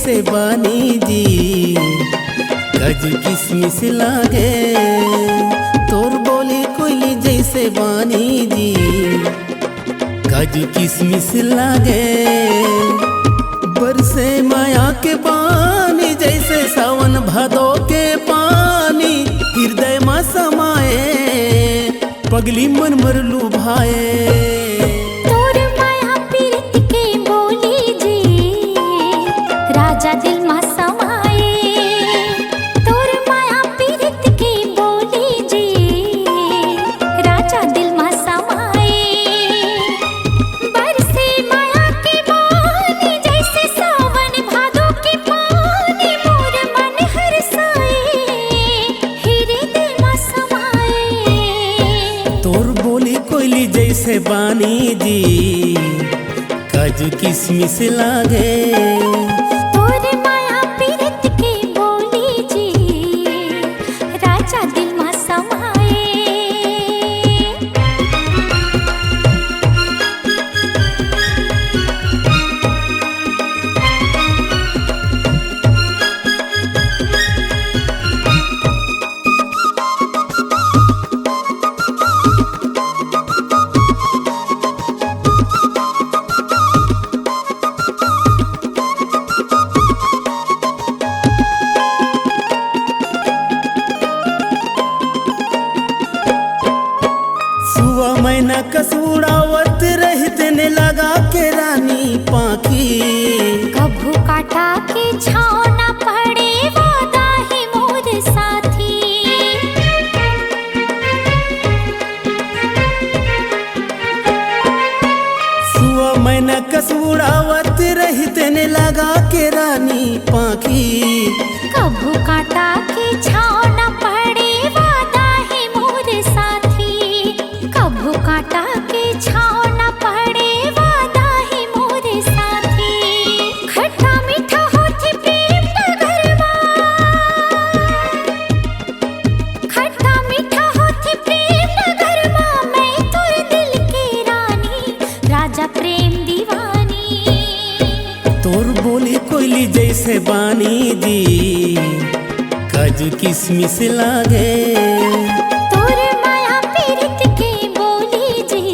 जैसे बानी जी, काजू किशमिश लागे। तोर बोली कोयली जैसे बानी जी, काजू किशमिश लागे। बरसे माया के पानी जैसे सावन भादो के पानी, हृदय में समाए पगली मन मर लुभाए। तोर माया पीरत के बोली जी, राजा दिल में समाए। तोर माया पीरत के बोली जी, राजा दिल में समाए। बरसे माया के पानी जैसे सावन भादो के पानी, मोर मन हरसाए हृदय में समाए। तोर बोली कोयली जैसे बानी जी, काजू किशमिश लागे। तोर माया पीरत के बोली जी, राजा दिल में समाए। सुआ मैना कसूड़ावत रहते ने लगा के रानी पाखी। कभू काटा के छाँव न पड़े वादा ही मोर साथी। सुआ मैना कसूड़ावत रहते ने लगा के रानी पाखी। कभू काटा के छाँव न पड़े वादा ही मोर साथी। कभू काटा के छाँव न पड़े वादा ही मोर साथी। खट्टा मीठा होती प्रेम नगरवा, खट्टा मीठा होती प्रेम नगरवा। मैं तोर दिल की रानी, राजा प्रेम दीवानी। तोर बोली कोयली जैसे बानी जी, काजू किशमिश लागे। तोर माया पीरत के बोली जी,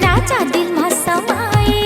राजा दिल में समाए।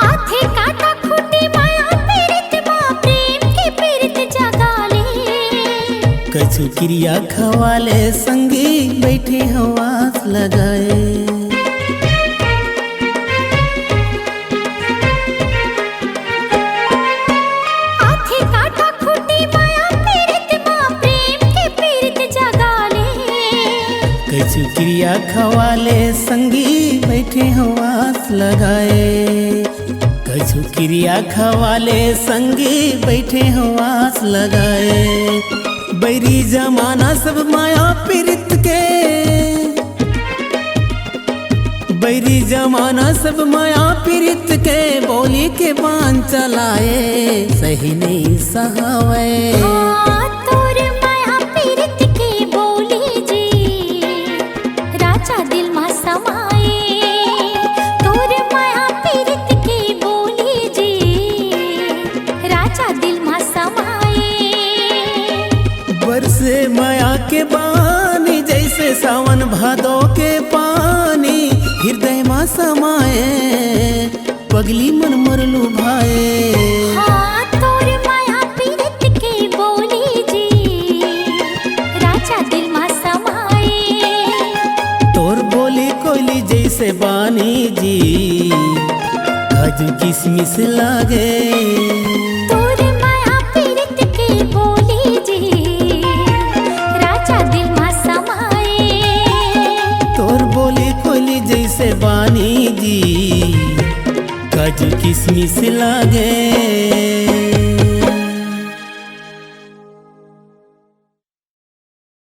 आथे काटा खूटी माया पीरत माँ, प्रेम के पीरत जगाले। कछु क्रिया खवाले संगी बैठे हवास लगाए। आथे काटा खूटी माया पीरत माँ, प्रेम के पीरत जगाले। कछु क्रिया खवाले संगी बैठे हवास लगाए। कछु क्रिया खवाले संगी बैठे हवास लगाए। बैरी जमाना सब माया पीरित के, बैरी जमाना सब माया पीरित के बोली के बान चलाए। सही नहीं सहावे। हाँ, तोर माया पीरत के बोली जी, राजा दिल में समाए। तोर माया पीरत के बोली जी, राजा दिल में समाए। बरसे माया के बानी जैसे सावन भादो के पानी, हृदय में समाए पगली मन मर लुभाए। हाँ, तोर माया पीरत के बोली जी, राजा दिल में समाए। तोर बोली कोयली जैसे बानी जी, काजू किशमिश लागे। तोर माया पीरत के बोली जी, राजा दिल में समाए। तोर बोली कोयली जैसे बानी जी, काजू किशमिश लागे।